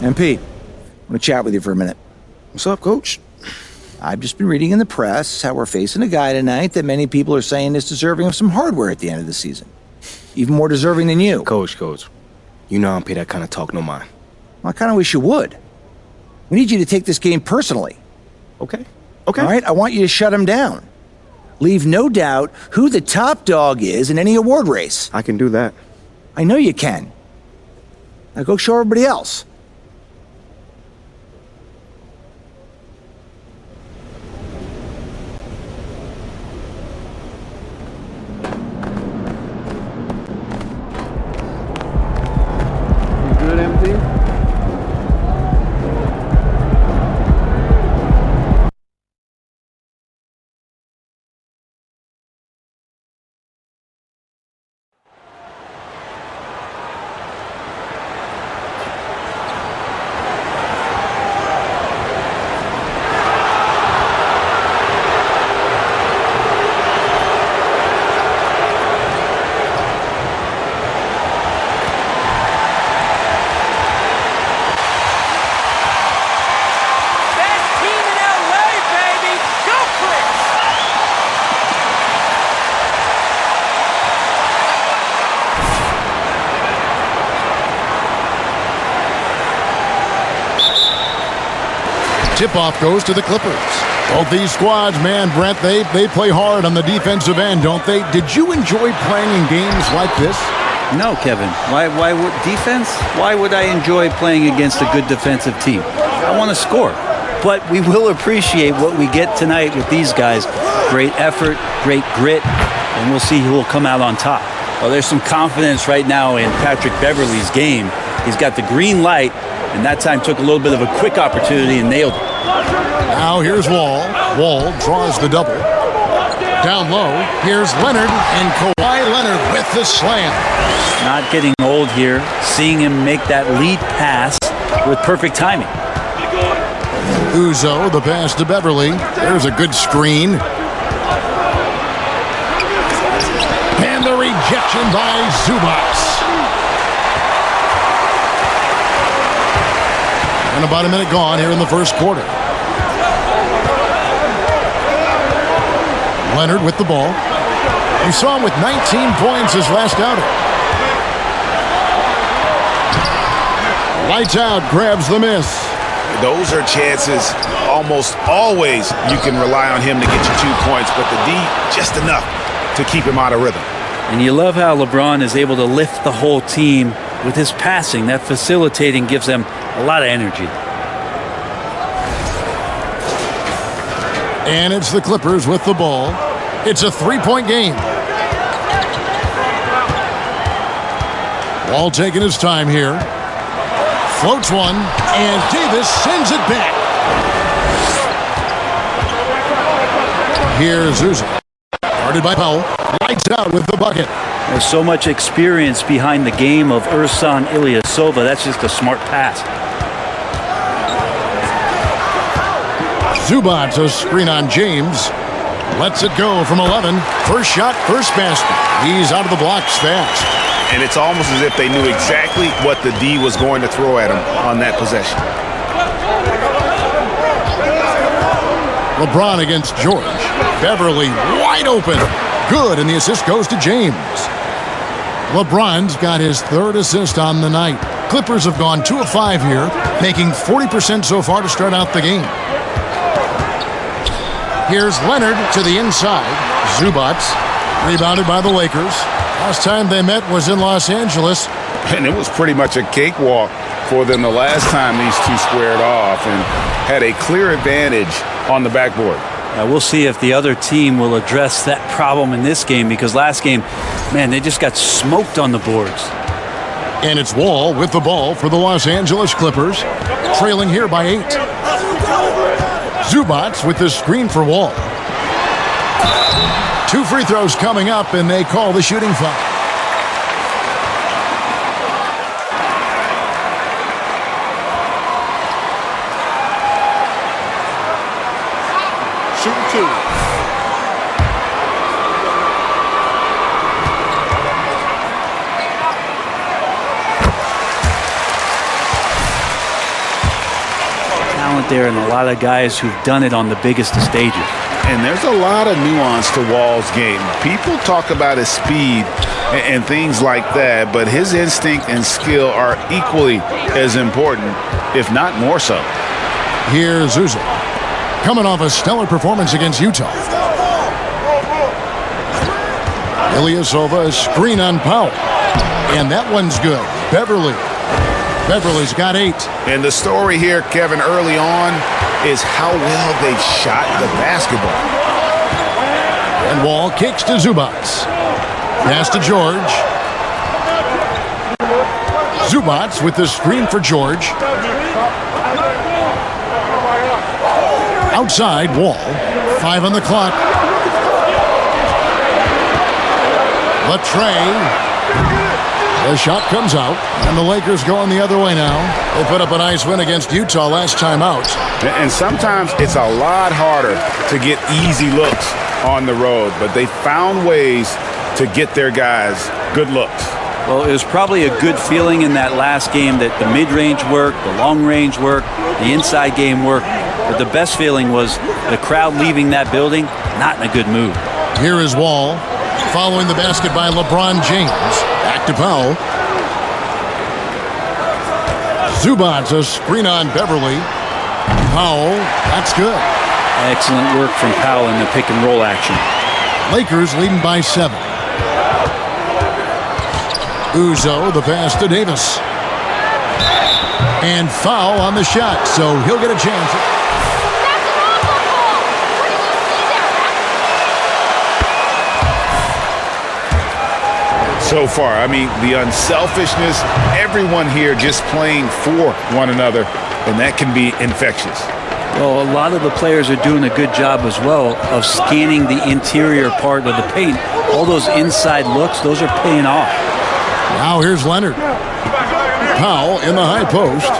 MP, I want to chat with you for a minute. What's up, Coach? I've just been reading in the press how we're facing a guy tonight that many people are saying is deserving of some hardware at the end of the season. Even more deserving than you. Coach, you know I don't pay that kind of talk no mind. Well, I kind of wish you would. We need you to take this game personally. Okay. All right? I want you to shut him down. Leave no doubt who the top dog is in any award race. I can do that. I know you can. Now go show everybody else. Good, empty. Tip-off goes to the Clippers. Both these squads, man, Brent, they play hard on the defensive end, don't they? Did you enjoy playing in games like this? No, Kevin. Why would defense? Why would I enjoy playing against a good defensive team? I want to score. But we will appreciate what we get tonight with these guys. Great effort, great grit, and we'll see who will come out on top. Well, there's some confidence right now in Patrick Beverley's game. He's got the green light, and that time took a little bit of a quick opportunity and nailed it. Now here's Wall. Wall draws the double. Down low, here's Leonard, and Kawhi Leonard with the slam. Not getting old here, seeing him make that lead pass with perfect timing. Uzo, the pass to Beverley. There's a good screen. And the rejection by Zubac. And about a minute gone here in the first quarter. Leonard with the ball. You saw him with 19 points his last outing. Lights out, grabs the miss. Those are chances almost always you can rely on him to get you 2 points, but the D, just enough to keep him out of rhythm. And you love how LeBron is able to lift the whole team with his passing. That facilitating gives them a lot of energy. And it's the Clippers with the ball. It's a three-point game. Wall taking his time here. Floats one, and Davis sends it back. Here's Uzo. Guarded by Powell. Lights out with the bucket. There's so much experience behind the game of Ersan Ilyasova. That's just a smart pass. Zubac, a screen on James. Lets it go from 11. First shot, first basket. He's out of the blocks fast. And it's almost as if they knew exactly what the D was going to throw at him on that possession. LeBron against George. Beverley wide open. Good, and the assist goes to James. LeBron's got his third assist on the night. Clippers have gone 2 of 5 here, making 40% so far to start out the game. Here's Leonard to the inside. Zubac, rebounded by the Lakers. Last time they met was in Los Angeles. And it was pretty much a cakewalk for them the last time these two squared off and had a clear advantage on the backboard. We'll see if the other team will address that problem in this game, because last game, man, they just got smoked on the boards. And it's Wall with the ball for the Los Angeles Clippers, trailing here by 8. Zubac with the screen for Wall. 2 free throws coming up, and they call the shooting foul. Shooting 2. talent there and a lot of guys who've done it on the biggest of stages. And there's a lot of nuance to Wall's game. People talk about his speed and things like that, but his instinct and skill are equally as important, if not more so. Here's Uzo, coming off a stellar performance against Utah. Ilyasova, a screen on Powell. And that one's good. Beverly's got 8. And the story here, Kevin, early on is how well they've shot the basketball. And Wall kicks to Zubats. Pass to George. Zubats with the screen for George. Outside, Wall. 5 on the clock. Latrey. The shot comes out, and the Lakers going the other way now. They put up a nice win against Utah last time out. And sometimes it's a lot harder to get easy looks on the road, but they found ways to get their guys good looks. Well, it was probably a good feeling in that last game that the mid-range worked, the long-range worked, the inside game worked. But the best feeling was the crowd leaving that building not in a good mood. Here is Wall, following the basket by LeBron James. Back to Powell. Zubats, a screen on Beverly. Powell, that's good. Excellent work from Powell in the pick-and-roll action. Lakers leading by 7. Uzo, the pass to Davis. And foul on the shot, so he'll get a chance. So far, I mean, the unselfishness, everyone here just playing for one another, and that can be infectious. Well, a lot of the players are doing a good job as well of scanning the interior part of the paint. All those inside looks, those are paying off. Now here's Leonard. Powell in the high post.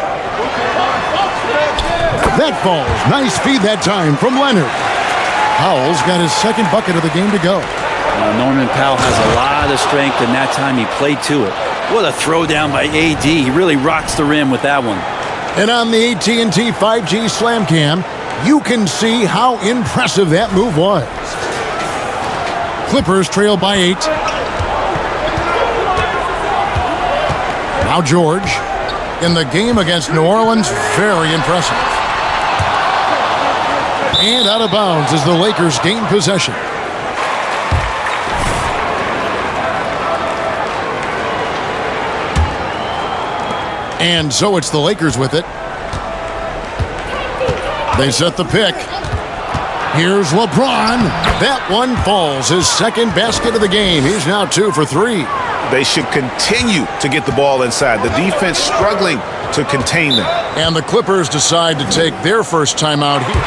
That falls. Nice feed that time from Leonard. Powell's got his second bucket of the game to go. Norman Powell has a lot of strength, and that time he played to it. What a throwdown by AD. He really rocks the rim with that one. And on the AT&T 5G Slam Cam, you can see how impressive that move was. Clippers trail by 8. Now George. In the game against New Orleans, very impressive. And out of bounds as the Lakers gain possession. And so it's the Lakers with it. They set the pick. Here's LeBron. That one falls. His second basket of the game. He's now 2 for 3. They should continue to get the ball inside. The defense struggling to contain them. And the Clippers decide to take their first timeout here.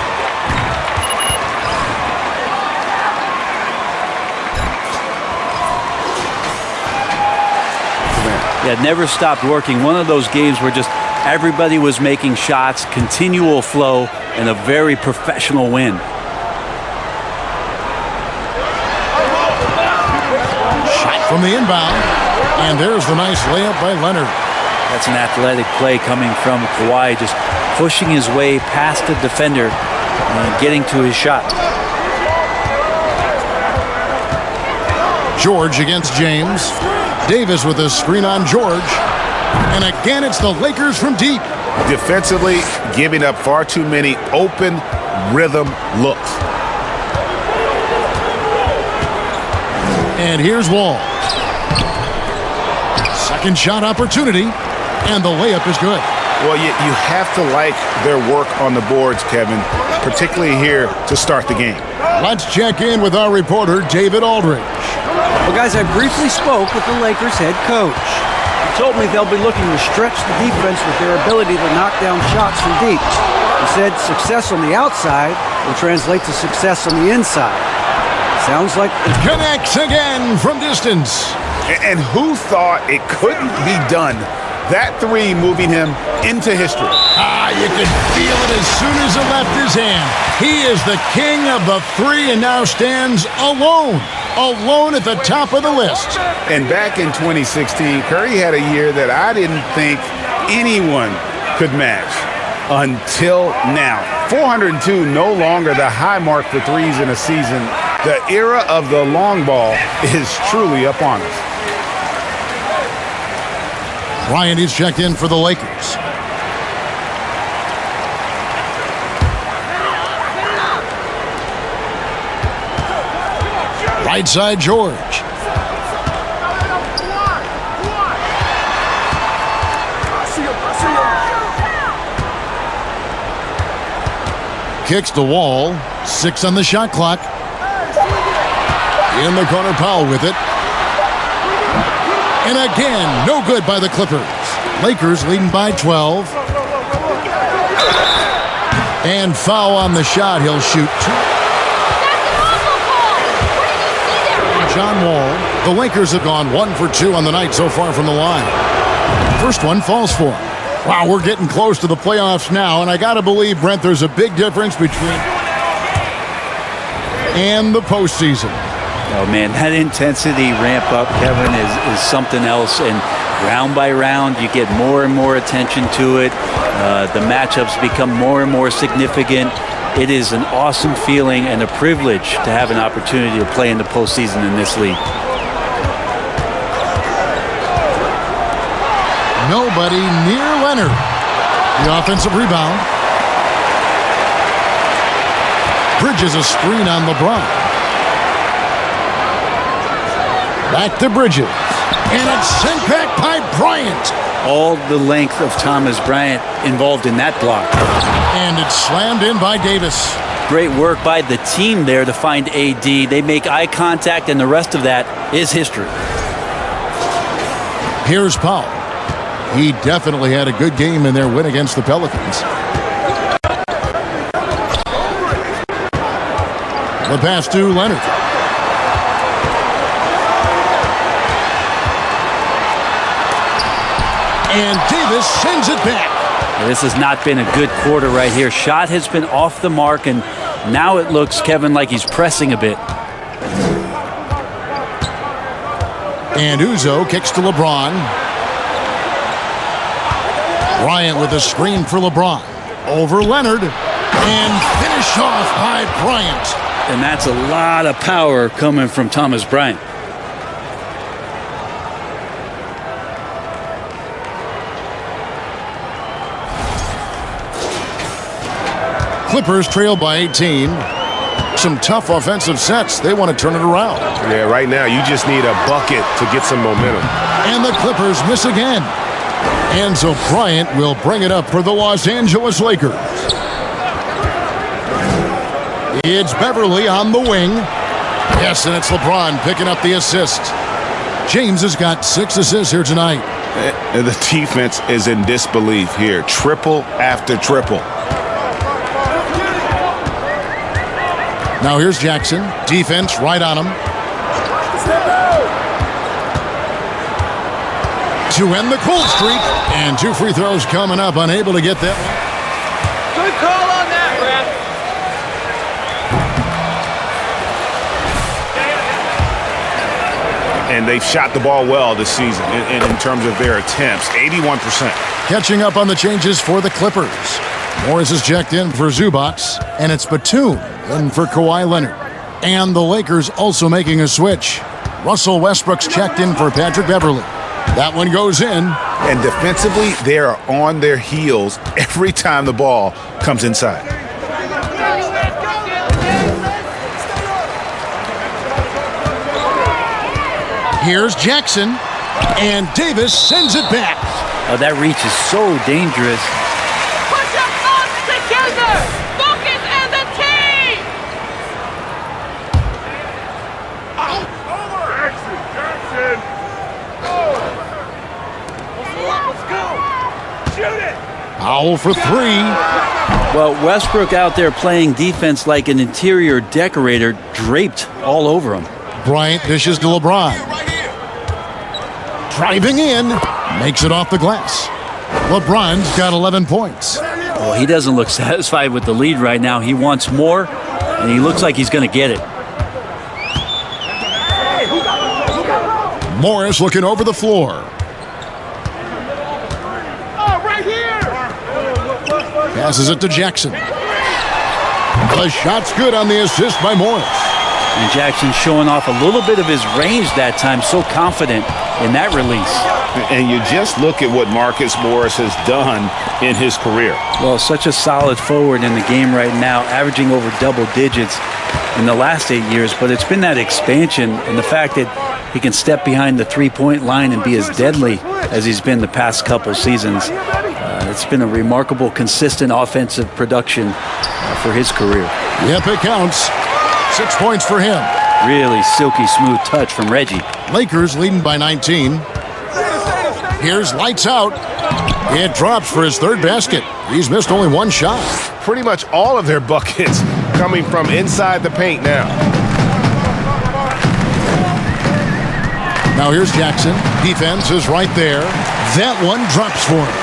Yeah, never stopped working. One of those games where just everybody was making shots, continual flow, and a very professional win. Shot from the inbound. And there's the nice layup by Leonard. That's an athletic play coming from Kawhi, just pushing his way past the defender and getting to his shot. George against James. Davis with a screen on George. And again, it's the Lakers from deep. Defensively, giving up far too many open rhythm looks. And here's Wall. Second shot opportunity. And the layup is good. Well, you have to like their work on the boards, Kevin, particularly here to start the game. Let's check in with our reporter, David Aldridge. Well, guys, I briefly spoke with the Lakers head coach. He told me they'll be looking to stretch the defense with their ability to knock down shots from deep. He said success on the outside will translate to success on the inside. Sounds like it's Connects again from distance. And who thought it couldn't be done? That three moving him into history. You could feel it as soon as it left his hand. He is the king of the three and now stands alone at the top of the list. And back in 2016, Curry had a year that I didn't think anyone could match. until now. 402, no longer the high mark for threes in a season. The era of the long ball is truly upon us. Bryant is checked in for the Lakers. Right side, George. Kicks the wall. 6 on the shot clock. In the corner, Powell with it. And again, no good by the Clippers. Lakers leading by 12. And foul on the shot. He'll shoot 2. John Wall. The Lakers have gone 1 for 2 on the night so far from the line. First one falls for him. Wow, we're getting close to the playoffs now, and I got to believe, Brent, there's a big difference between and the postseason. Oh, man, that intensity ramp up, Kevin, is something else. And round by round, you get more and more attention to it. The matchups become more and more significant. It is an awesome feeling and a privilege to have an opportunity to play in the postseason in this league. Nobody near Leonard. The offensive rebound. Bridges a screen on LeBron. Back to Bridges. And it's sent back by Bryant. All the length of Thomas Bryant involved in that block. And it's slammed in by Davis. Great work by the team there to find AD. They make eye contact, and the rest of that is history. Here's Powell. He definitely had a good game in their win against the Pelicans. The pass to Leonard. And Davis sends it back. This has not been a good quarter right here. Shot has been off the mark, and now it looks, Kevin, like he's pressing a bit. And Uzo kicks to LeBron. Bryant with a screen for LeBron. Over Leonard. And finish off by Bryant. And that's a lot of power coming from Thomas Bryant. Clippers trail by 18. Some tough offensive sets. They want to turn it around. Yeah, right now you just need a bucket to get some momentum. And the Clippers miss again. And so Bryant will bring it up for the Los Angeles Lakers. It's Beverly on the wing. Yes, and it's LeBron picking up the assist. James has got 6 assists here tonight. The defense is in disbelief here. Triple after triple. Now here's Jackson. Defense right on him. To end the cold streak. And 2 free throws coming up. Unable to get that one. Good call on that, ref. And they've shot the ball well this season in terms of their attempts. 81%. Catching up on the changes for the Clippers. Morris is checked in for Zubac. And it's Batum in for Kawhi Leonard. And the Lakers also making a switch. Russell Westbrook's checked in for Patrick Beverly. That one goes in. And defensively, they are on their heels every time the ball comes inside. Here's Jackson. And Davis sends it back. Oh, that reach is so dangerous. Put your thoughts together. Focus as a team. Over. Jackson. Let's go. Shoot it. Powell for 3. Well, Westbrook out there playing defense like an interior decorator, draped all over him. Bryant dishes to LeBron. Driving in. Makes it off the glass. LeBron's got 11 points. Oh, he doesn't look satisfied with the lead right now. He wants more, and he looks like he's going to get it. Morris looking over the floor. Oh, right here. Passes it to Jackson. The shot's good on the assist by Morris. And Jackson showing off a little bit of his range that time, so confident in that release. And you just look at what Marcus Morris has done in his career. Well, such a solid forward in the game right now, averaging over double digits in the last 8 years. But it's been that expansion and the fact that he can step behind the three-point line and be as deadly as he's been the past couple seasons. It's been a remarkable, consistent offensive production for his career. Yep, it counts. 6 points for him. Really silky smooth touch from Reggie. Lakers leading by 19. Here's lights out. It drops for his third basket. He's missed only one shot. Pretty much all of their buckets coming from inside the paint now. Now here's Jackson. Defense is right there. That one drops for him.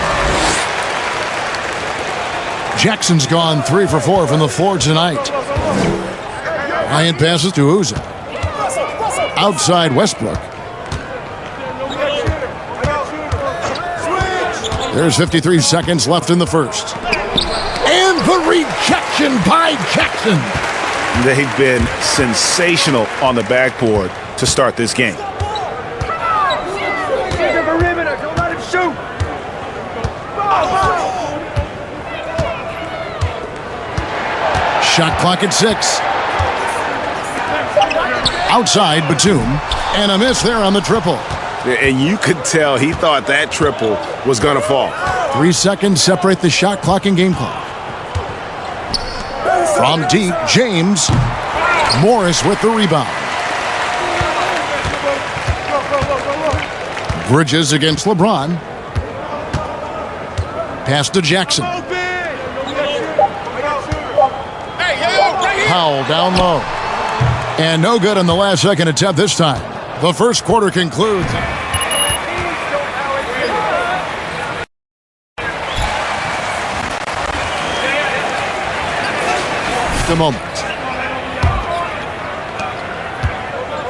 Jackson's gone 3 for 4 from the floor tonight. Ryan passes to Uza. Outside Westbrook. There's 53 seconds left in the first. And the rejection by Jackson. They've been sensational on the backboard to start this game. Shot clock at 6. Outside Batum. And a miss there on the triple. And you could tell he thought that triple was going to fall. 3 seconds separate the shot clock and game clock. From deep, James. Morris with the rebound. Bridges against LeBron. Pass to Jackson. Powell down low. And no good on the last second attempt this time. The first quarter concludes. The moment.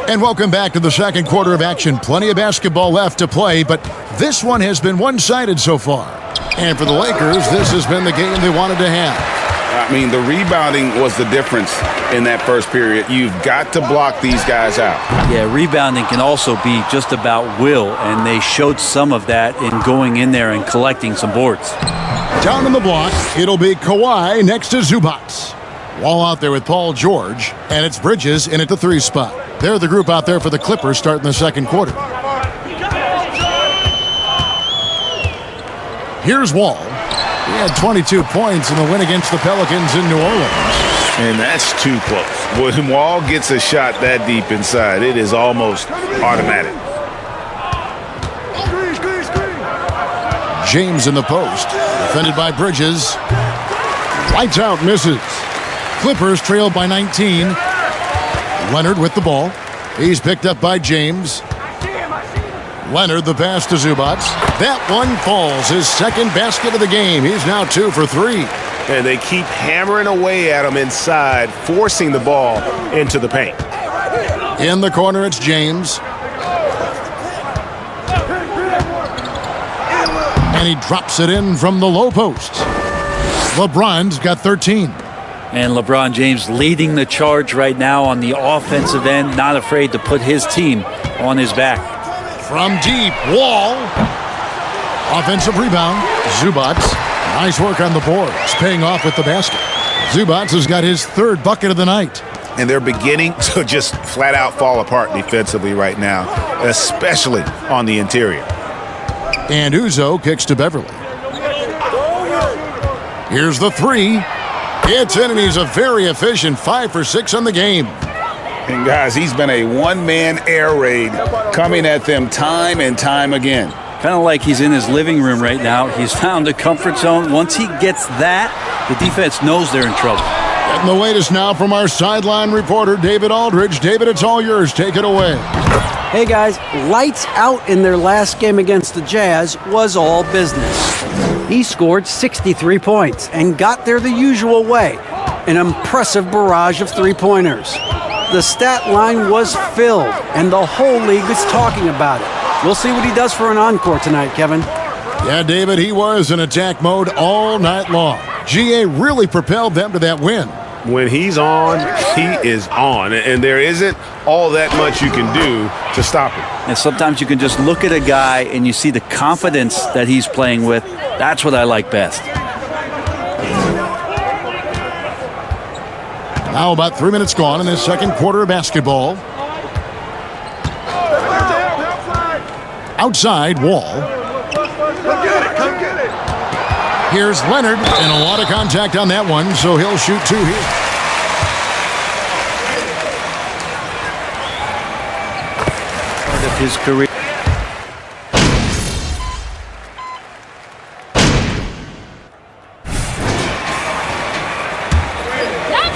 And welcome back to the second quarter of action. Plenty of basketball left to play, but this one has been one-sided so far. And for the Lakers, this has been the game they wanted to have. I mean, the rebounding was the difference in that first period. You've got to block these guys out. Yeah, rebounding can also be just about will, and they showed some of that in going in there and collecting some boards. Down on the block, it'll be Kawhi next to Zubac. Wall out there with Paul George, and it's Bridges in at the 3 spot. They're the group out there for the Clippers starting the second quarter. Here's Wall. He had 22 points in the win against the Pelicans in New Orleans. And that's too close. When Wall gets a shot that deep inside, it is almost automatic. James in the post. Defended by Bridges. Lights out, misses. Clippers trailed by 19. Leonard with the ball. He's picked up by James. Leonard the pass to Zubac. That one falls. His second basket of the game. He's now 2 for 3. And they keep hammering away at him inside, forcing the ball into the paint. In the corner, it's James. And he drops it in from the low post. LeBron's got 13. And LeBron James leading the charge right now on the offensive end, not afraid to put his team on his back. From deep, Wall. Offensive rebound, Zubac. Nice work on the boards, paying off with the basket. Zubac has got his 3rd bucket of the night. And they're beginning to just flat out fall apart defensively right now, especially on the interior. And Uzo kicks to Beverly. Here's the 3. It's in, and he's a very efficient 5 for 6 on the game. And guys, he's been a one-man air raid coming at them time and time again. Kind of like he's in his living room right now. He's found a comfort zone. Once he gets that, the defense knows they're in trouble. And the latest now from our sideline reporter, David Aldridge. David, it's all yours. Take it away. Hey, guys, lights out in their last game against the Jazz was all business. He scored 63 points and got there the usual way, an impressive barrage of three-pointers. The stat line was filled, and the whole league is talking about it. We'll see what he does for an encore tonight, Kevin. Yeah, David, he was in attack mode all night long. GA really propelled them to that win. When he's on, he is on. And there isn't all that much you can do to stop him. And sometimes you can just look at a guy and you see the confidence that he's playing with. That's what I like best. Now about 3 minutes gone in this second quarter of basketball. Outside, Wall. Here's Leonard, and a lot of contact on that one, so he'll shoot 2 here. Part of his career.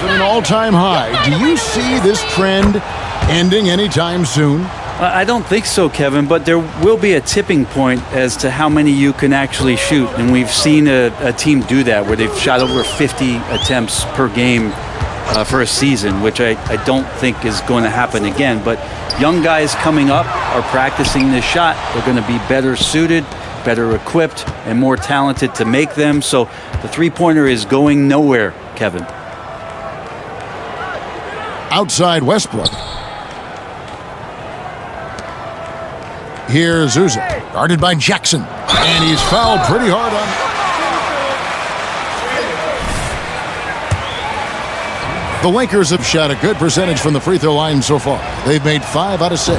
An all-time high. Do you see this trend ending anytime soon? I don't think so, Kevin, but there will be a tipping point as to how many you can actually shoot. And we've seen a team do that where they've shot over 50 attempts per game for a season, which I don't think is going to happen again. But young guys coming up are practicing this shot. They're going to be better suited, better equipped, and more talented to make them. So the three-pointer is going nowhere, Kevin. Outside Westbrook. Here's Zuza, guarded by Jackson, and he's fouled pretty hard on. The Lakers have shot a good percentage from the free throw line so far. They've made 5 out of 6.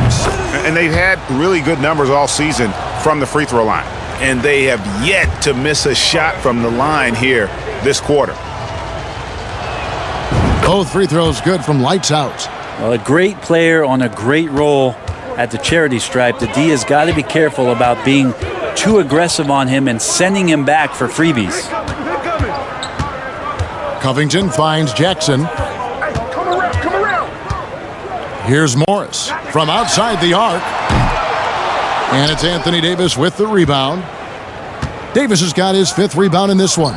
And they've had really good numbers all season from the free throw line. And they have yet to miss a shot from the line here this quarter. Both free throws good from lights out. Well, a great player on a great role at the charity stripe. The D has got to be careful about being too aggressive on him and sending him back for freebies. Covington finds Jackson. Here's Morris from outside the arc. And it's Anthony Davis with the rebound. Davis has got his 5th rebound in this one.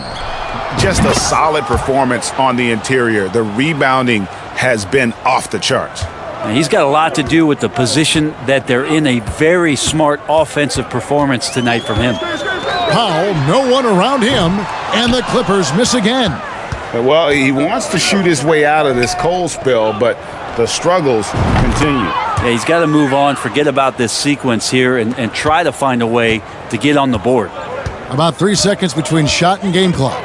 Just a solid performance on the interior. The rebounding has been off the charts. And he's got a lot to do with the position that they're in. A very smart offensive performance tonight from him. Powell, no one around him, and the Clippers miss again. Well, he wants to shoot his way out of this cold spell, but the struggles continue. Yeah, he's got to move on, forget about this sequence here, and try to find a way to get on the board. About 3 seconds between shot and game clock.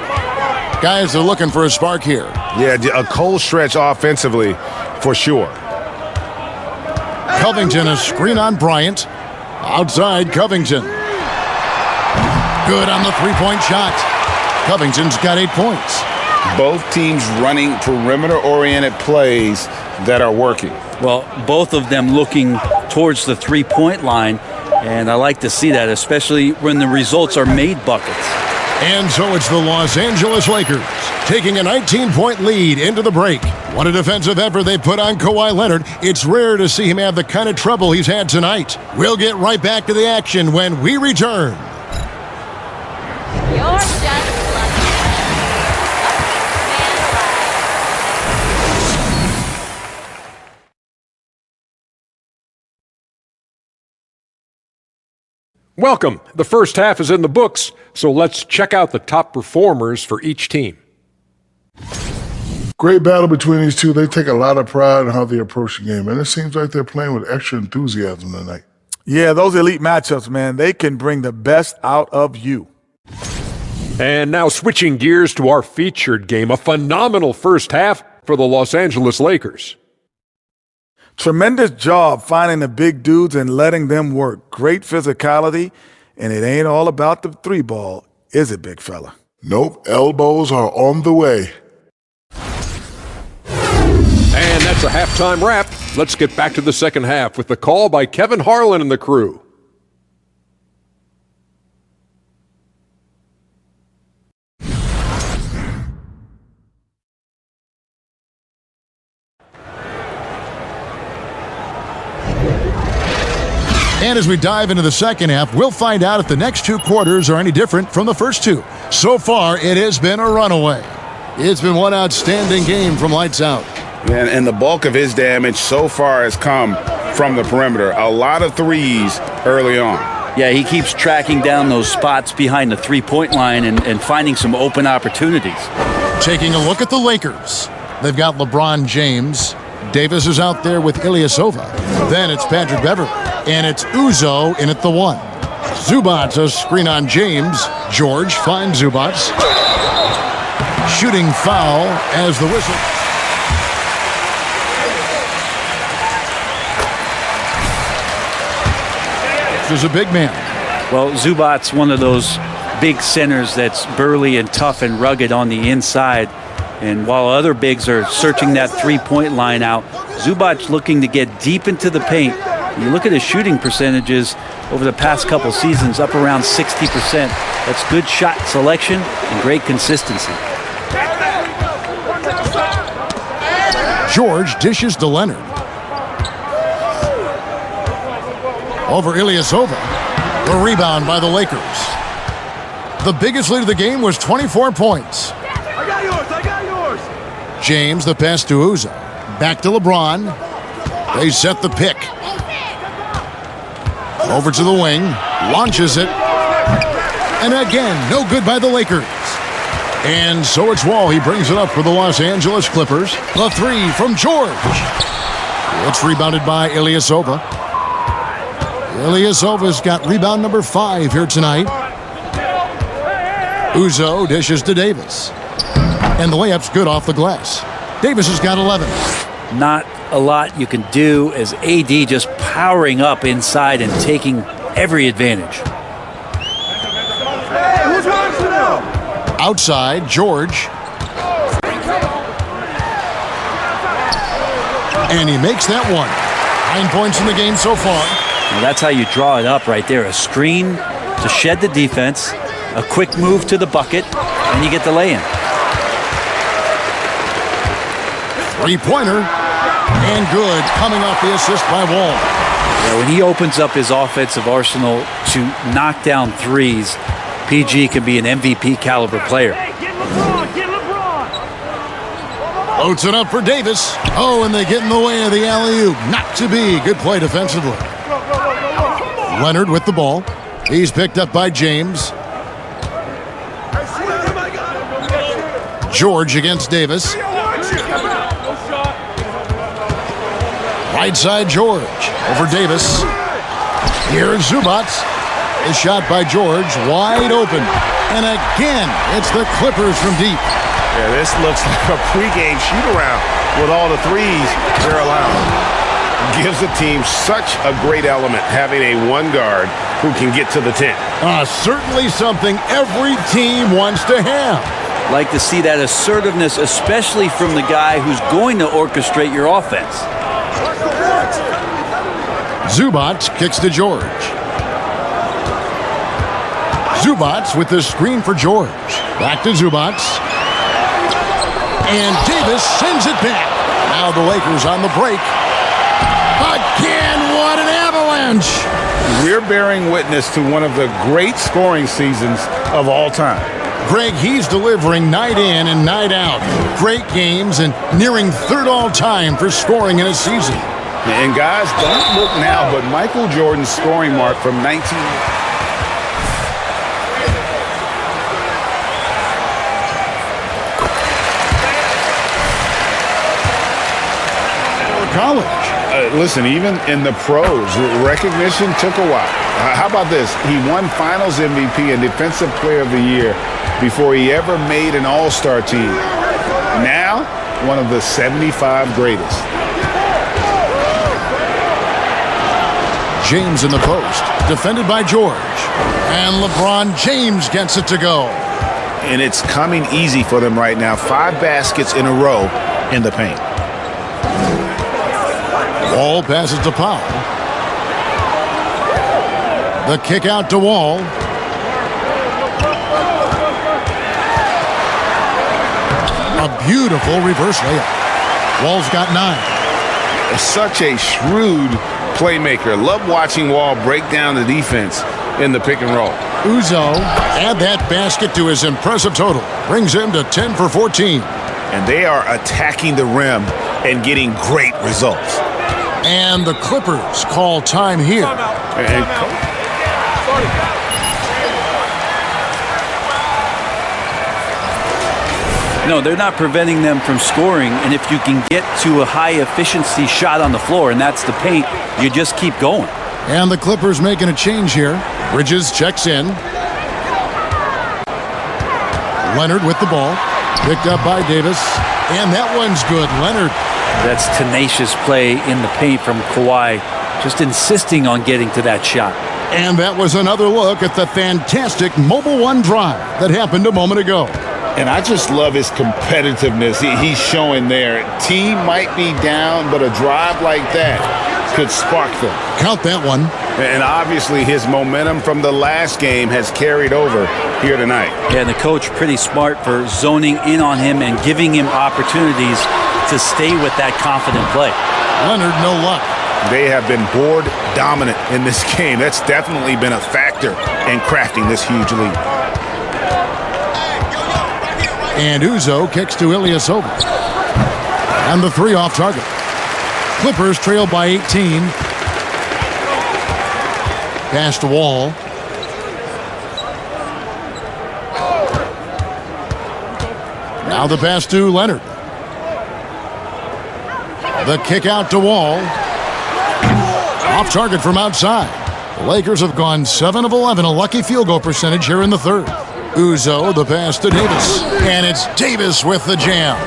Guys are looking for a spark here. Yeah, a cold stretch offensively for sure. Covington, a screen on Bryant. Outside Covington. Good on the three-point shot. Covington's got 8 points. Both teams running perimeter-oriented plays that are working. Well, both of them looking towards the three-point line, and I like to see that, especially when the results are made buckets. And so it's the Los Angeles Lakers taking a 19-point lead into the break. What a defensive effort they put on Kawhi Leonard. It's rare to see him have the kind of trouble he's had tonight. We'll get right back to the action when we return. You're just lucky. Welcome. The first half is in the books, so let's check out the top performers for each team. Great battle between these two. They take a lot of pride in how they approach the game, and it seems like they're playing with extra enthusiasm tonight. Yeah, those elite matchups, man, they can bring the best out of you. And now switching gears to our featured game, a phenomenal first half for the Los Angeles Lakers. Tremendous job finding the big dudes and letting them work. Great physicality, and it ain't all about the three ball, is it, big fella? Nope, elbows are on the way. And that's a halftime wrap. Let's get back to the second half with the call by Kevin Harlan and the crew. And as we dive into the second half, we'll find out if the next 2 quarters are any different from the first 2. So far, it has been a runaway. It's been one outstanding game from lights out. And the bulk of his damage so far has come from the perimeter. A lot of threes early on. Yeah, he keeps tracking down those spots behind the three-point line and finding some open opportunities. Taking a look at the Lakers. They've got LeBron James. Davis is out there with Ilyasova. Then it's Patrick Beverley. And it's Uzo in at the 1. Zubac, a screen on James. George finds Zubac. Shooting foul as the whistle. There's a big man. Well, Zubac's one of those big centers that's burly and tough and rugged on the inside. And while other bigs are searching that three-point line out, Zubac's looking to get deep into the paint. You look at his shooting percentages over the past couple seasons, up around 60%. That's good shot selection and great consistency. George dishes to Leonard. Over Ilyasova. The rebound by the Lakers. The biggest lead of the game was 24 points. I got yours. James, the pass to Uzo. Back to LeBron. They set the pick. Over to the wing. Launches it. And again, no good by the Lakers. And so it's Wall. He brings it up for the Los Angeles Clippers. The 3 from George. It's rebounded by Ilyasova. Ilyasova's got rebound number 5 here tonight. Uzo dishes to Davis. And the layup's good off the glass. Davis has got 11. Not a lot you can do as AD just powering up inside and taking every advantage. Outside, George. And he makes that one. 9 points in the game so far. Well, that's how you draw it up right there. A screen to shed the defense, a quick move to the bucket, and you get the lay-in. Three-pointer. And good, coming off the assist by Wall. Yeah, when he opens up his offensive arsenal to knock down threes, PG can be an MVP caliber player. Loads it up for Davis. Oh, and they get in the way of the alley-oop. Not to be. Good play defensively. Leonard with the ball. He's picked up by James. George against Davis. Right side George over Davis. Here's Zubac. A shot by George, wide open. And again, it's the Clippers from deep. Yeah, this looks like a pregame shoot-around with all the threes they're allowing. Gives the team such a great element having a one guard who can get to the 10. Certainly something every team wants to have. Like to see that assertiveness, especially from the guy who's going to orchestrate your offense. Zubac kicks to George. Zubac with the screen for George. Back to Zubac. And Davis sends it back. Now the Lakers on the break. Again, what an avalanche! We're bearing witness to one of the great scoring seasons of all time. Greg, he's delivering night in and night out. Great games and nearing third all-time for scoring in a season. And guys, don't look now, but Michael Jordan's scoring mark from 19... College. Listen, even in the pros, recognition took a while. How about this? He won Finals MVP and Defensive Player of the Year before he ever made an All-Star team. Now, one of the 75 greatest. James in the post, defended by George. And LeBron James gets it to go. And it's coming easy for them right now. 5 baskets in a row in the paint. Wall passes to Powell. The kick out to Wall. A beautiful reverse layup. Wall's got 9. Such a shrewd playmaker. Love watching Wall break down the defense in the pick and roll. Uzo add that basket to his impressive total. Brings him to 10 for 14. And they are attacking the rim and getting great results. And the Clippers call time here. No, they're not preventing them from scoring, and if you can get to a high-efficiency shot on the floor, and that's the paint, you just keep going. And the Clippers making a change here. Bridges checks in. Leonard with the ball. Picked up by Davis. And that one's good. Leonard. That's tenacious play in the paint from Kawhi, just insisting on getting to that shot. And that was another look at the fantastic Mobile One drive that happened a moment ago. And I just love his competitiveness he's showing there. Team might be down, but a drive like that could spark them. Count that one. And obviously his momentum from the last game has carried over here tonight. Yeah, and the coach pretty smart for zoning in on him and giving him opportunities to stay with that confident play. Leonard, no luck. They have been board dominant in this game. That's definitely been a factor in crafting this huge lead. And Uzo kicks to Ilyasova. And the three off target. Clippers trail by 18. Pass to Wall. Now the pass to Leonard. The kick out to Wall. Off target from outside. The Lakers have gone 7 of 11, a lucky field goal percentage here in the third. Uzo, the pass to Davis. And it's Davis with the jam.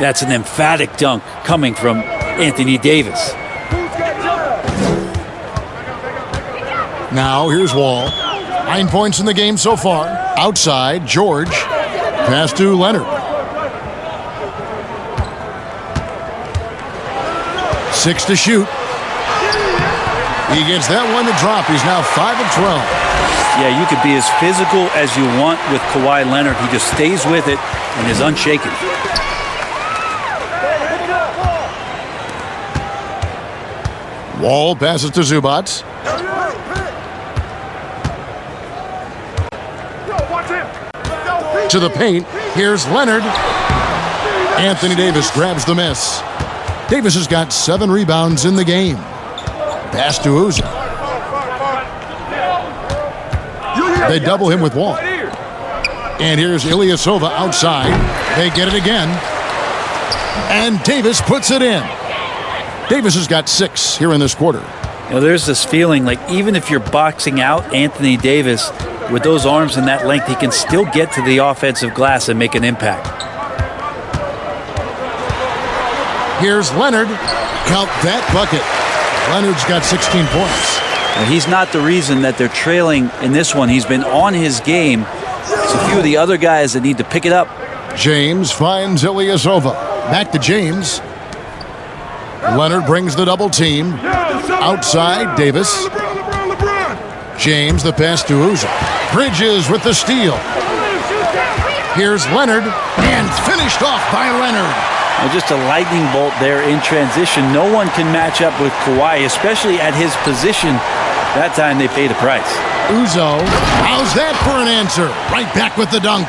That's an emphatic dunk coming from Anthony Davis. Now here's Wall. 9 points in the game so far. Outside, George. Pass to Leonard. 6 to shoot. He gets that one to drop. He's now 5 of 12. Yeah, you could be as physical as you want with Kawhi Leonard. He just stays with it and is unshaken. Wall passes to Zubac. To the paint. Here's Leonard. Anthony Davis grabs the miss. Davis has got 7 rebounds in the game. Pass to Uzo. They double him with Wall. And here's Ilyasova outside. They get it again. And Davis puts it in. Davis has got 6 here in this quarter. You know, there's this feeling like even if you're boxing out Anthony Davis with those arms and that length, he can still get to the offensive glass and make an impact. Here's Leonard. Count that bucket. Leonard's got 16 points. He's not the reason that they're trailing in this one. He's been on his game. It's a few of the other guys that need to pick it up. James finds Ilyasova. Back to James. Leonard brings the double team. Outside, Davis. James, the pass to Uzo. Bridges with the steal. Here's Leonard. And finished off by Leonard. Well, just a lightning bolt there in transition. No one can match up with Kawhi, especially at his position. That time they pay the price. Uzo, how's that for an answer? Right back with the dunk.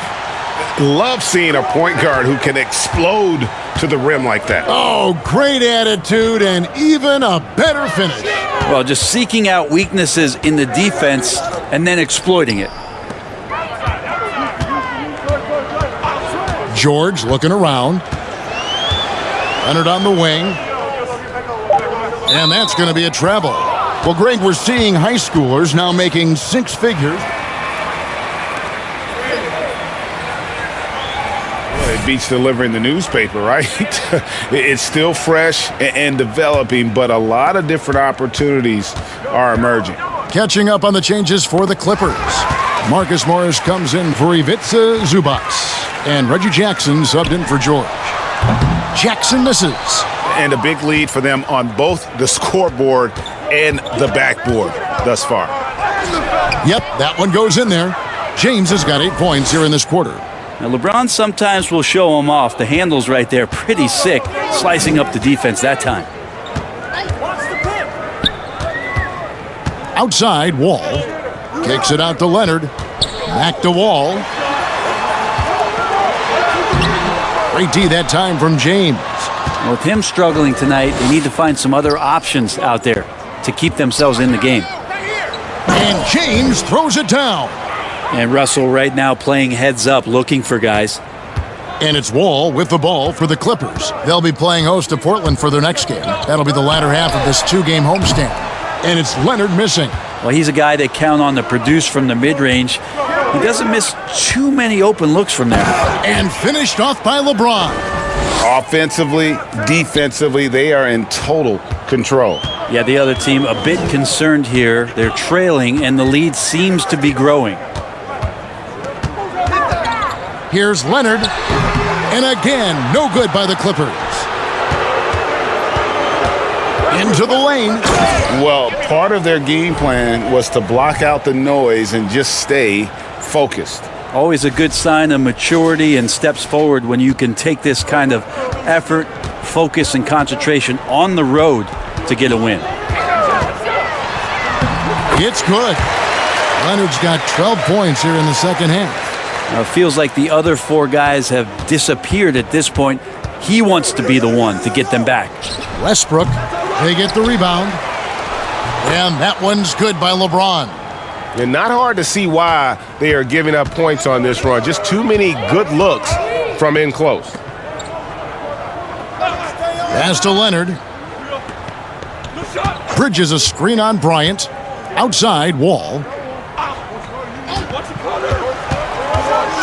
Love seeing a point guard who can explode to the rim like that. Oh, great attitude and even a better finish. Well, just seeking out weaknesses in the defense and then exploiting it. George looking around. Leonard on the wing. And that's going to be a travel. Well, Greg, we're seeing high schoolers now making 6 figures. Well, it beats delivering the newspaper, right? It's still fresh and developing, but a lot of different opportunities are emerging. Catching up on the changes for the Clippers. Marcus Morris comes in for Ivica Zubac. And Reggie Jackson subbed in for George. Jackson misses. And a big lead for them on both the scoreboard and the backboard thus far. Yep, that one goes in there. James has got 8 points here in this quarter. Now, LeBron sometimes will show him off. The handle's right there, pretty sick, slicing up the defense that time. Outside, Wall. Kicks it out to Leonard. Back to Wall. Great D that time from James. Well, with him struggling tonight, they need to find some other options out there to keep themselves in the game. And James throws it down. And Russell right now playing heads up, looking for guys. And it's Wall with the ball for the Clippers. They'll be playing host to Portland for their next game. That'll be the latter half of this 2-game homestand. And it's Leonard missing. Well, he's a guy they count on to produce from the mid-range. He doesn't miss too many open looks from there. And finished off by LeBron. Offensively, defensively, they are in total control. Yeah, the other team a bit concerned here. They're trailing, and the lead seems to be growing. Here's Leonard. And again, no good by the Clippers. Into the lane. Well, part of their game plan was to block out the noise and just stay focused. Always a good sign of maturity and steps forward when you can take this kind of effort, focus, and concentration on the road to get a win. It's good. Leonard's got 12 points here in the second half. Now, it feels like the other 4 guys have disappeared at this point. He wants to be the one to get them back. Westbrook, they get the rebound. And that one's good by LeBron. And not hard to see why they are giving up points on this run. Just too many good looks from in close. Pass to Leonard. Bridges a screen on Bryant. Outside, Wall.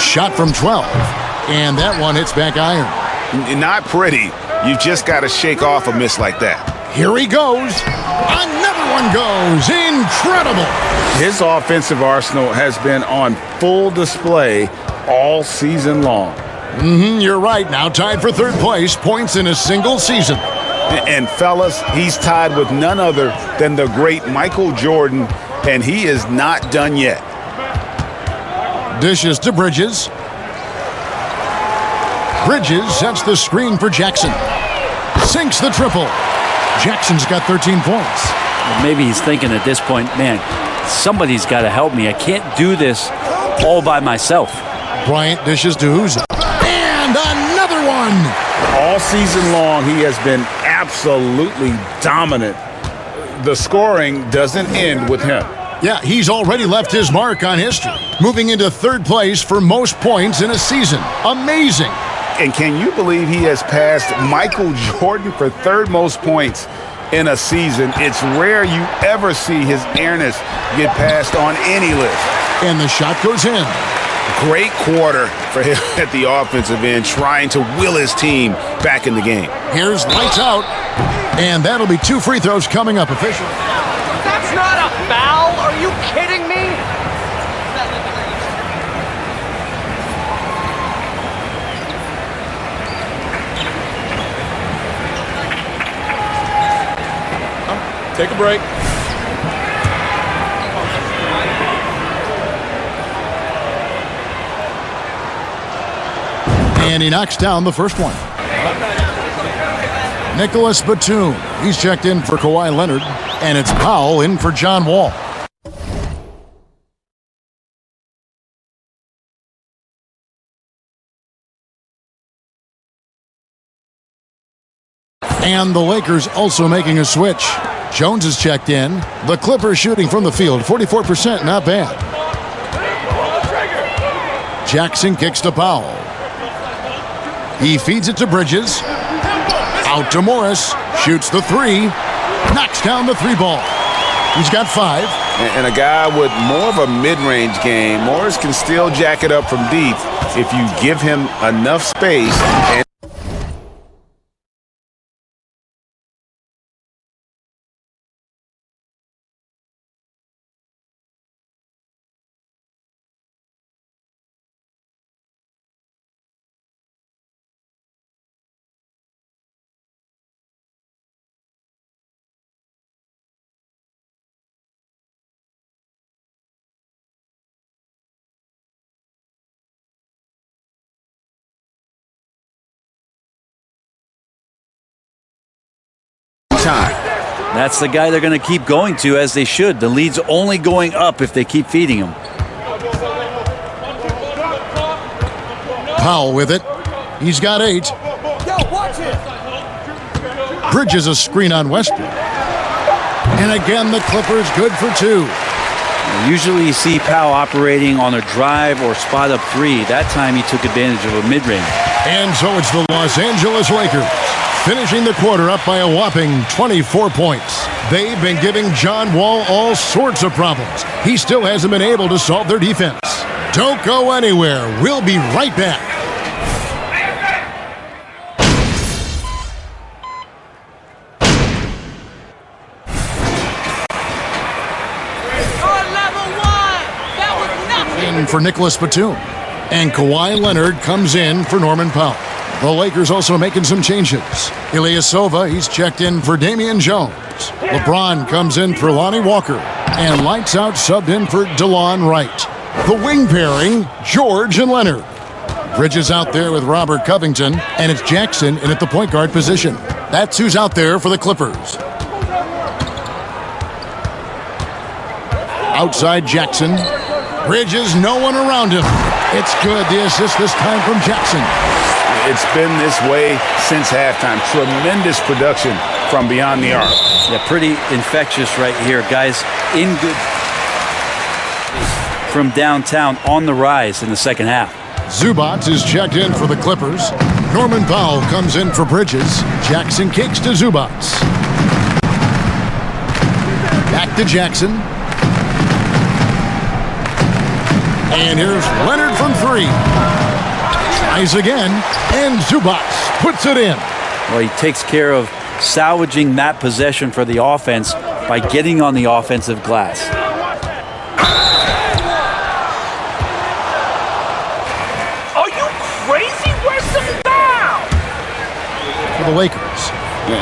Shot from 12. And that one hits back iron. Not pretty. You just got to shake off a miss like that. Here he goes. Another one goes. Incredible. His offensive arsenal has been on full display all season long. You're right. Now tied for third place. Points in a single season. And fellas, he's tied with none other than the great Michael Jordan, and he is not done yet. Dishes to Bridges. Bridges sets the screen for Jackson. Sinks the triple. Jackson's got 13 points. Maybe he's thinking at this point, man, somebody's got to help me. I can't do this all by myself. Bryant dishes to Uzo. And another one. All season long, he has been absolutely dominant. The scoring doesn't end with him. Yeah, he's already left his mark on history, moving into third place for most points in a season. Amazing. And can you believe he has passed Michael Jordan for third most points in a season? It's rare you ever see his airness get passed on any list. And the shot goes in. Great quarter for him at the offensive end, trying to will his team back in the game. Here's lights out. And that'll be 2 free throws coming up officially. That's not a foul! Are you kidding me? Take a break. And he knocks down the first one. Nicholas Batum. He's checked in for Kawhi Leonard. And it's Powell in for John Wall. And the Lakers also making a switch. Jones is checked in. The Clippers shooting from the field, 44%, not bad. Jackson kicks to Powell. He feeds it to Bridges. Out to Morris. Shoots the 3. Knocks down the 3 ball. He's got 5. And a guy with more of a mid-range game, Morris can still jack it up from deep if you give him enough space. Time. That's the guy they're going to keep going to, as they should. The lead's only going up if they keep feeding him. Powell with it. He's got 8. Bridges a screen on Westbrook. And again, the Clippers good for 2. Usually you see Powell operating on a drive or spot up three. That time he took advantage of a mid-range. And so it's the Los Angeles Lakers, finishing the quarter up by a whopping 24 points. They've been giving John Wall all sorts of problems. He still hasn't been able to solve their defense. Don't go anywhere. We'll be right back. In for Nicholas Batum. And Kawhi Leonard comes in for Norman Powell. The Lakers also making some changes. Ilyasova, he's checked in for Damian Jones. LeBron comes in for Lonnie Walker. And lights out subbed in for DeLon Wright. The wing pairing, George and Leonard. Bridges out there with Robert Covington. And it's Jackson in at the point guard position. That's who's out there for the Clippers. Outside Jackson. Bridges, no one around him. It's good. The assist this time from Jackson. It's been this way since halftime. Tremendous production from beyond the arc. Yeah, pretty infectious right here. Guys in good from downtown on the rise in the second half. Zubac is checked in for the Clippers. Norman Powell comes in for Bridges. Jackson kicks to Zubac. Back to Jackson. And here's Leonard from three. Tries again, and Zubac puts it in. Well, he takes care of salvaging that possession for the offense by getting on the offensive glass. Are you crazy? Where's the foul? For the Lakers.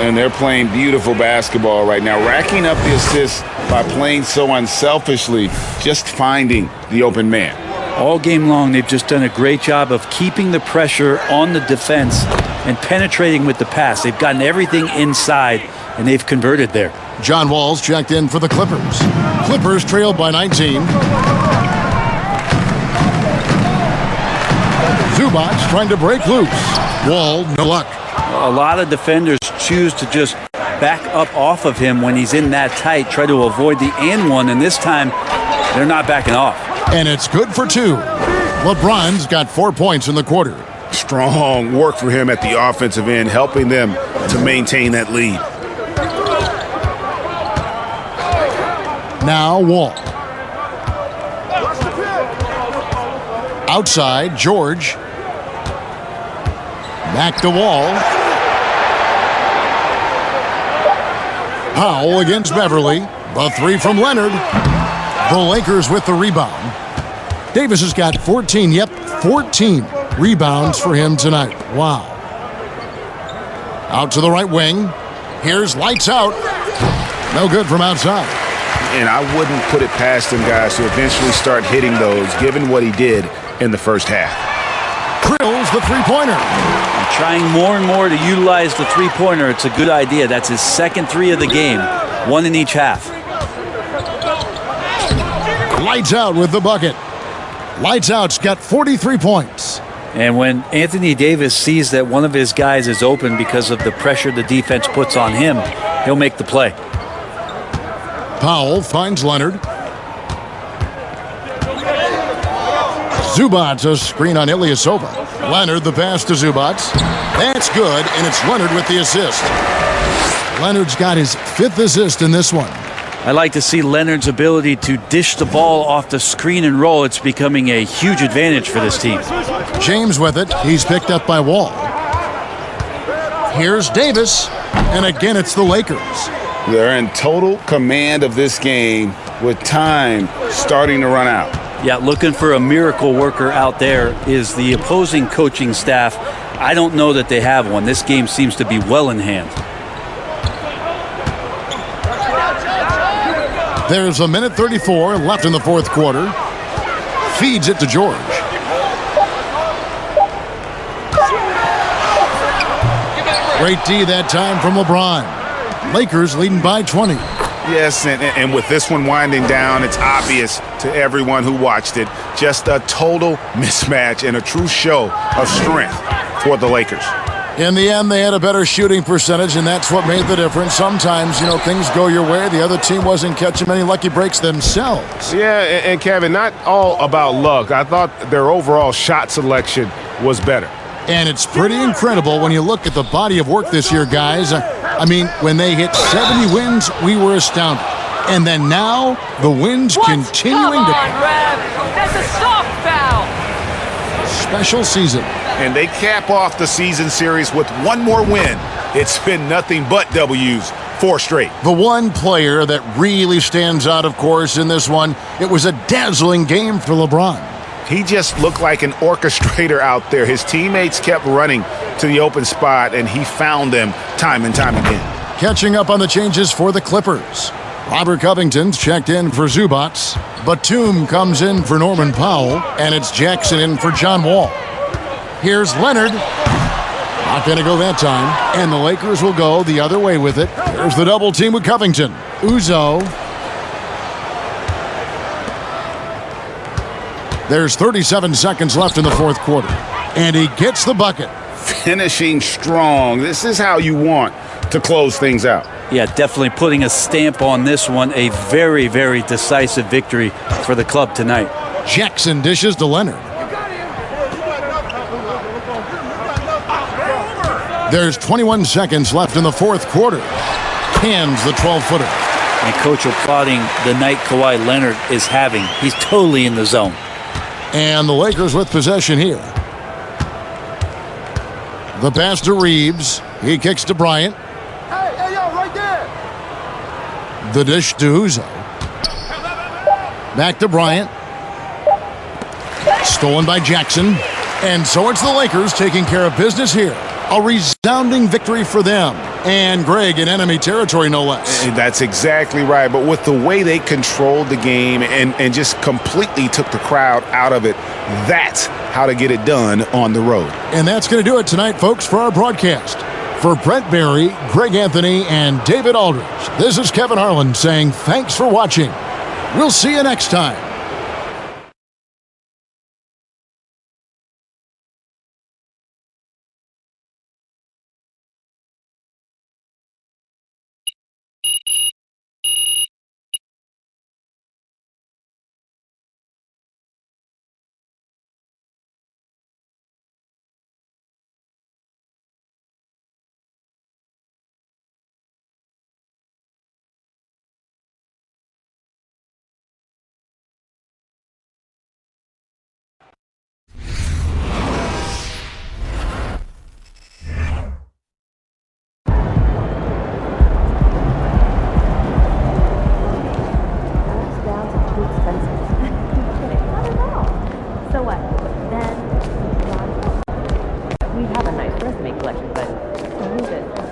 And they're playing beautiful basketball right now, racking up the assists by playing so unselfishly, just finding the open man. All game long, they've just done a great job of keeping the pressure on the defense and penetrating with the pass. They've gotten everything inside, and they've converted there. John Wall's checked in for the Clippers. Clippers trailed by 19. Zubac trying to break loose. Wall, no luck. A lot of defenders choose to just back up off of him when he's in that tight, try to avoid the and one, and this time they're not backing off. And it's good for two. LeBron's got 4 points in the quarter. Strong work for him at the offensive end, helping them to maintain that lead. Now Wall. Outside, George. Back to Wall. Powell against Beverly. The three from Leonard. The Lakers with the rebound. Davis has got 14, 14 rebounds for him tonight. Wow. Out to the right wing. Here's lights out. No good from outside. And I wouldn't put it past him, guys, to eventually start hitting those, given what he did in the first half. Drills the three-pointer. Trying more and more to utilize the three-pointer. It's a good idea. That's his second three of the game, one in each half. Lights out with the bucket. Lights out's got 43 points. And when Anthony Davis sees that one of his guys is open because of the pressure the defense puts on him, he'll make the play. Powell finds Leonard. Zubac, a screen on Ilyasova. Leonard, the pass to Zubac. That's good, and it's Leonard with the assist. Leonard's got his 5th assist in this one. I like to see Leonard's ability to dish the ball off the screen and roll. It's becoming a huge advantage for this team. James with it. He's picked up by Wall. Here's Davis, and again it's the Lakers. They're in total command of this game with time starting to run out. Yeah, looking for a miracle worker out there is the opposing coaching staff. I don't know that they have one. This game seems to be well in hand. There's a minute 34 left in the fourth quarter. Feeds it to George. Great D that time from LeBron. Lakers leading by 20. Yes, and with this one winding down, it's obvious to everyone who watched it. Just a total mismatch and a true show of strength for the Lakers. In the end, they had a better shooting percentage, and that's what made the difference. Sometimes, things go your way. The other team wasn't catching many lucky breaks themselves. Yeah, and Kevin, not all about luck. I thought their overall shot selection was better. And it's pretty incredible when you look at the body of work this year, guys. I mean, when they hit 70 wins, we were astounded. And then now, the wins continuing Come on, Rev. That's a soft foul. Special season. And they cap off the season series with one more win. It's been nothing but W's, 4 straight. The one player that really stands out, of course, in this one, it was a dazzling game for LeBron. He just looked like an orchestrator out there. His teammates kept running to the open spot, and he found them time and time again. Catching up on the changes for the Clippers. Robert Covington's checked in for Zubats. Batum comes in for Norman Powell, and it's Jackson in for John Wall. Here's Leonard. Not going to go that time. And the Lakers will go the other way with it. There's the double team with Covington. Uzo. There's 37 seconds left in the fourth quarter. And he gets the bucket. Finishing strong. This is how you want to close things out. Yeah, definitely putting a stamp on this one. A very, very decisive victory for the club tonight. Jackson dishes to Leonard. There's 21 seconds left in the fourth quarter. Hands the 12-footer. And Coach applauding the night Kawhi Leonard is having. He's totally in the zone. And the Lakers with possession here. The pass to Reeves. He kicks to Bryant. Hey, yo, right there. The dish to Uzo. Back to Bryant. Stolen by Jackson. And so it's the Lakers taking care of business here. A resounding victory for them. And Greg in enemy territory, no less. That's exactly right. But with the way they controlled the game and just completely took the crowd out of it, that's how to get it done on the road. And that's going to do it tonight, folks, for our broadcast. For Brent Barry, Greg Anthony, and David Aldridge, this is Kevin Harlan saying thanks for watching. We'll see you next time. We have a nice resume collection, but to use it